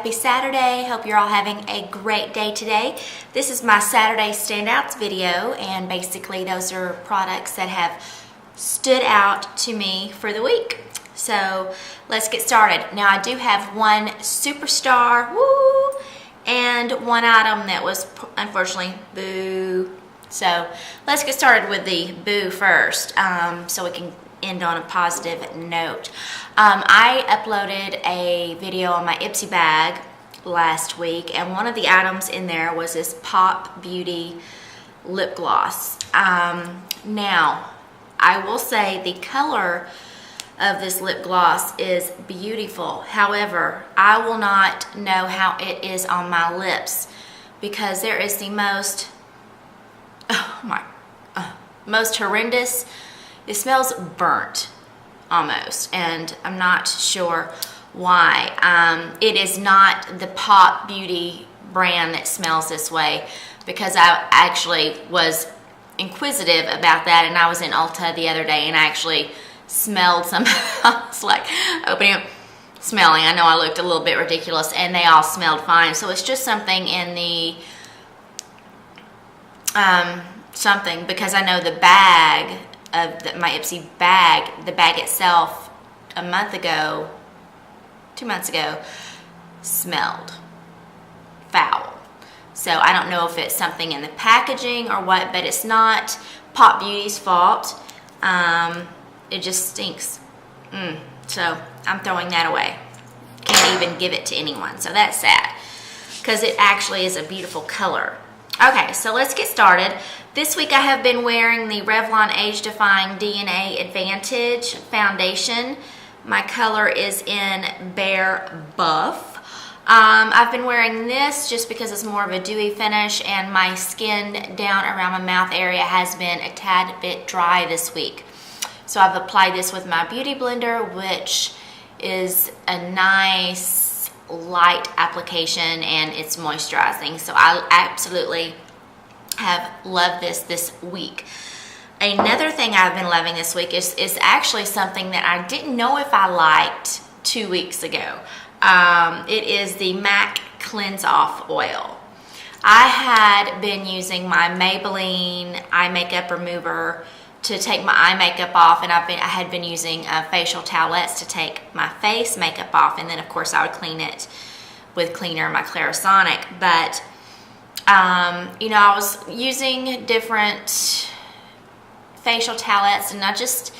Happy Saturday. Hope you're all having a great day today. This is my Saturday Standouts video, and basically those are products that have stood out to me for the week. So let's get started. Now I do have one superstar, woo, and one item that was unfortunately boo. So let's get started with the boo first, so we can end on a positive note. I uploaded a video on my Ipsy bag last week, and one of the items in there was this Pop Beauty lip gloss. Now, I will say the color of this lip gloss is beautiful. However, I will not know how it is on my lips because there is the most, most horrendous. It smells burnt almost, and I'm not sure why. It is not the Pop Beauty brand that smells this way, because I actually was inquisitive about that, and I was in Ulta the other day and I actually smelled some. I was like opening up, smelling. I know I looked a little bit ridiculous, and they all smelled fine. So it's just something in the something, because I know the bag of my Ipsy bag, the bag itself, a month ago, 2 months ago, smelled foul. So I don't know if it's something in the packaging or what, but it's not Pop Beauty's fault. It just stinks. So I'm throwing that away. Can't even give it to anyone. So that's sad, because it actually is a beautiful color. Okay, so let's get started. This week I have been wearing the Revlon Age Defying DNA Advantage foundation. My color is in Bare Buff. I've been wearing this just because it's more of a dewy finish, and my skin down around my mouth area has been a tad bit dry this week. So I've applied this with my Beauty Blender, which is a nice light application, and it's moisturizing. So I absolutely have loved this week. Another thing I've been loving this week is actually something that I didn't know if I liked 2 weeks ago. It is the MAC Cleanse Off Oil. I had been using my Maybelline eye makeup remover to take my eye makeup off, and I had been using facial towelettes to take my face makeup off, and then of course I would clean it with cleaner, my Clarisonic. But you know, I was using different facial towelettes, and I just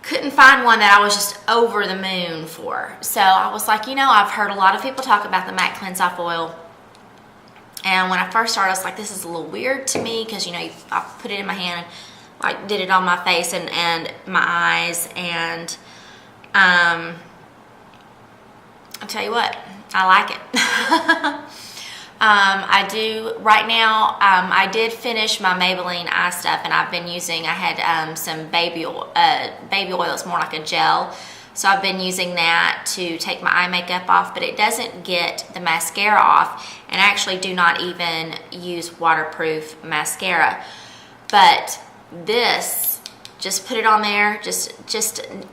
couldn't find one that I was just over the moon for. So I was like, you know, I've heard a lot of people talk about the MAC Cleanse Off Oil, and when I first started I was like, this is a little weird to me, because you know, I put it in my hand and like did it on my face and my eyes, and I'll tell you what, I like it. I do right now. I did finish my Maybelline eye stuff, and I've been using, I had some baby oil. It's more like a gel, so I've been using that to take my eye makeup off, but it doesn't get the mascara off, and I actually do not even use waterproof mascara. But this, just put it on there,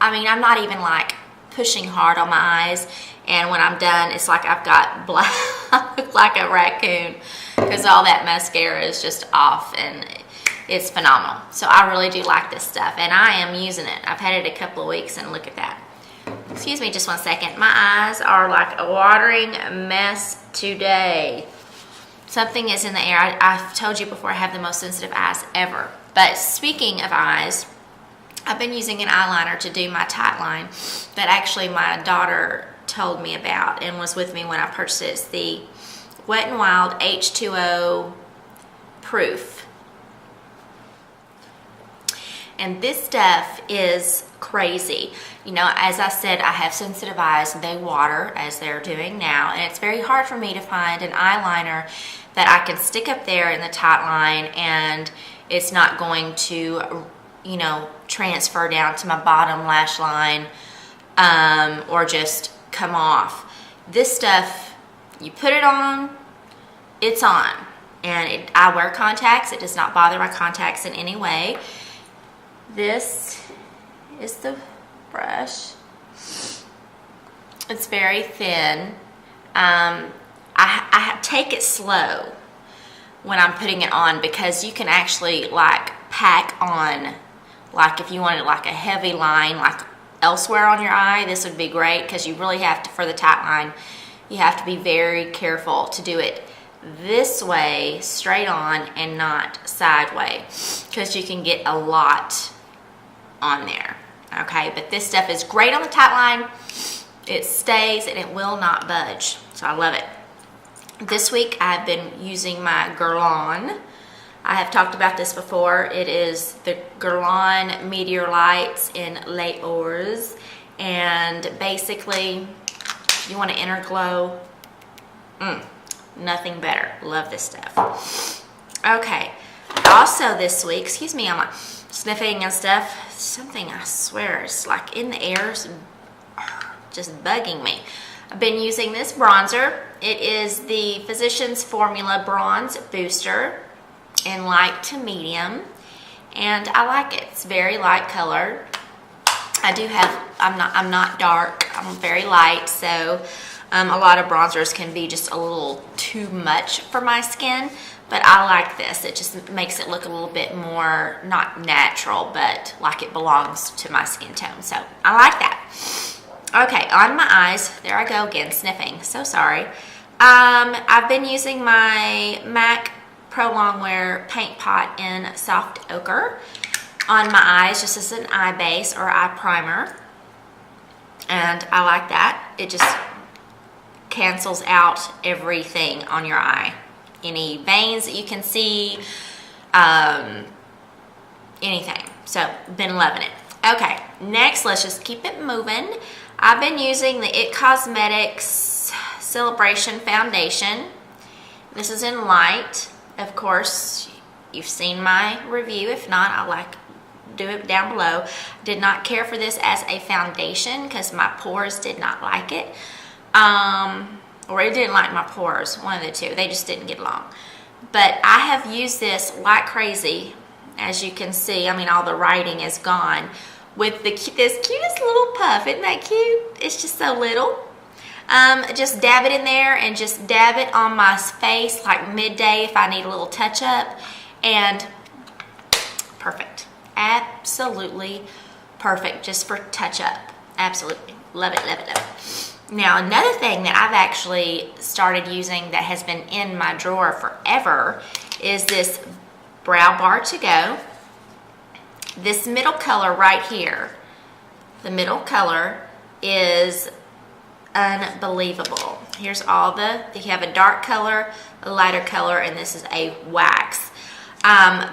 I mean, I'm not even like pushing hard on my eyes, and when I'm done, it's like I've got black, I look like a raccoon, because all that mascara is just off, and it's phenomenal. So I really do like this stuff, and I am using it. I've had it a couple of weeks, and look at that. Excuse me just 1 second. My eyes are like a watering mess today. Something is in the air. I've told you before, I have the most sensitive eyes ever. But speaking of eyes, I've been using an eyeliner to do my tight line that actually my daughter told me about and was with me when I purchased it. It's the Wet n Wild H2O Proof. And this stuff is crazy. You know, as I said, I have sensitive eyes, and they water as they're doing now, and it's very hard for me to find an eyeliner that I can stick up there in the tight line and it's not going to, you know, transfer down to my bottom lash line, or just come off. This stuff, you put it on, it's on. And I wear contacts. It does not bother my contacts in any way. This is the brush. It's very thin, I take it slow when I'm putting it on, because you can actually like pack on, like if you wanted like a heavy line like elsewhere on your eye, this would be great, because you really have to, for the tight line, you have to be very careful to do it this way, straight on, and not sideways, because you can get a lot on there. Okay, but this stuff is great on the tight line. It stays and it will not budge, so I love it. This week I've been using my Guerlain. I have talked about this before. It is the Guerlain Meteor Lights in Les Ors, and basically you want an inner glow. Nothing better. Love this stuff. Okay, also this week, excuse me, I'm like sniffing and stuff. Something, I swear, it's like in the air, just bugging me. I've been using this bronzer. It is the Physicians Formula Bronze Booster in light to medium, and I like it. It's very light colored. I'm not dark, I'm very light, so a lot of bronzers can be just a little too much for my skin, but I like this. It just makes it look a little bit more, not natural, but like it belongs to my skin tone, so I like that. Okay, on my eyes, there I go again, sniffing, so sorry. I've been using my MAC Pro Longwear Paint Pot in Soft Ochre on my eyes, just as an eye base or eye primer, and I like that. It just cancels out everything on your eye. Any veins that you can see, anything. So, been loving it. Okay, next, let's just keep it moving. I've been using the IT Cosmetics Celebration Foundation. This is in light. Of course, you've seen my review. If not, I'll do it down below. Did not care for this as a foundation because my pores did not like it. Or it didn't like my pores, one of the two. They just didn't get along. But I have used this like crazy. As you can see, I mean, all the writing is gone. With this cutest little puff. Isn't that cute? It's just so little. Just dab it in there and just dab it on my face like midday if I need a little touch up. And perfect. Absolutely perfect just for touch up. Absolutely. Love it, love it, love it. Now, another thing that I've actually started using that has been in my drawer forever is this Brow Bar To Go. This middle color right here, the middle color is unbelievable. Here's all you have a dark color, a lighter color, and this is a wax.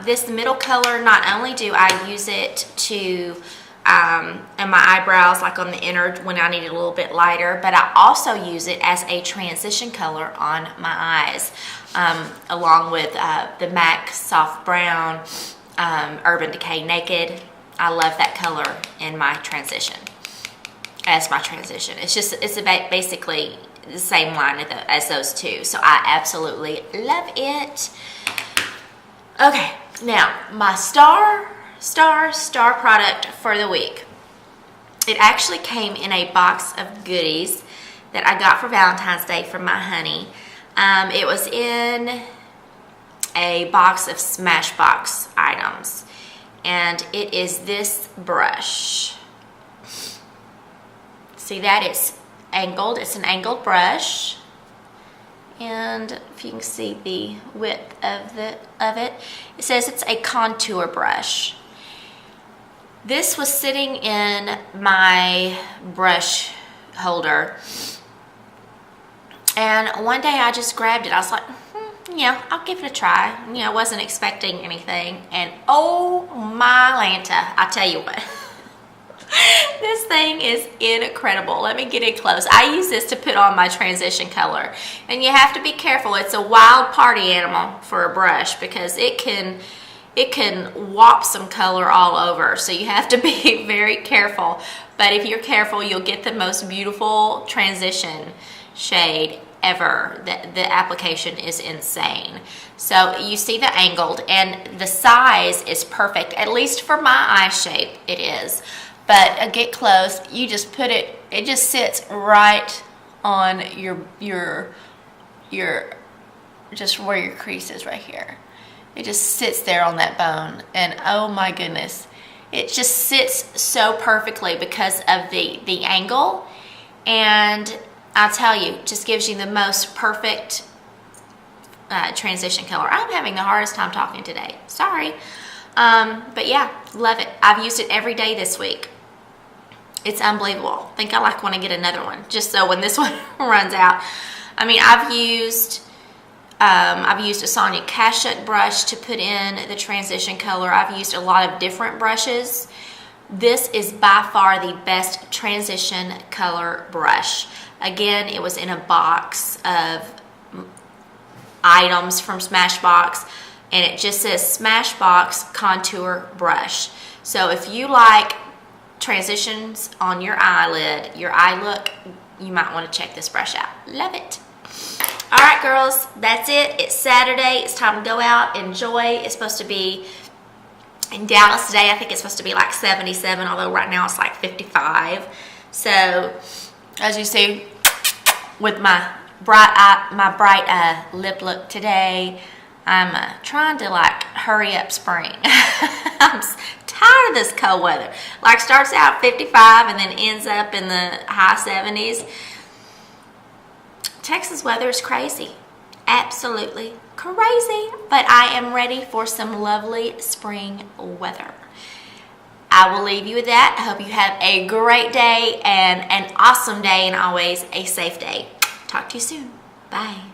This middle color, not only do I use it to and my eyebrows, like on the inner when I need it a little bit lighter, but I also use it as a transition color on my eyes, along with the MAC Soft Brown Urban Decay Naked. I love that color in my transition, as my transition. It's basically the same line as those two, so I absolutely love it. Okay, now my star product for the week. It actually came in a box of goodies that I got for Valentine's Day from my honey. It was in a box of Smashbox items, and it is this brush. See that? It's angled. It's an angled brush, and if you can see the width of it, it says it's a contour brush. This was sitting in my brush holder, and one day I just grabbed it. I was like, yeah, I'll give it a try. I wasn't expecting anything, and oh my Lanta, I tell you what. This thing is incredible. Let me get it close. I use this to put on my transition color, and you have to be careful. It's a wild party animal for a brush because it can whop some color all over, so you have to be very careful. But if you're careful, you'll get the most beautiful transition shade ever. The application is insane. So you see the angled, and the size is perfect, at least for my eye shape it is. But get close, you just put it just sits right on your just where your crease is right here. It just sits there on that bone, and oh my goodness, it just sits so perfectly because of the angle. And I'll tell you, just gives you the most perfect transition color. I'm having the hardest time talking today. Sorry. But yeah, love it. I've used it every day this week. It's unbelievable. I think I want to get another one just so when this one runs out. I mean, I've used a Sonia Kashuk brush to put in the transition color. I've used a lot of different brushes. This is by far the best transition color brush. Again, it was in a box of items from Smashbox, and it just says Smashbox Contour Brush. So if you like transitions on your eyelid, your eye look, you might want to check this brush out. Love it. All right, girls, that's it. It's Saturday. It's time to go out, enjoy. It's supposed to be in Dallas today. I think it's supposed to be like 77, although right now it's like 55. So, as you see, with my bright lip look today, I'm trying to like hurry up spring. I'm tired of this cold weather. Like starts out 55 and then ends up in the high 70s. Texas weather is crazy. Absolutely crazy. But I am ready for some lovely spring weather. I will leave you with that. I hope you have a great day and an awesome day, and always a safe day. Talk to you soon. Bye.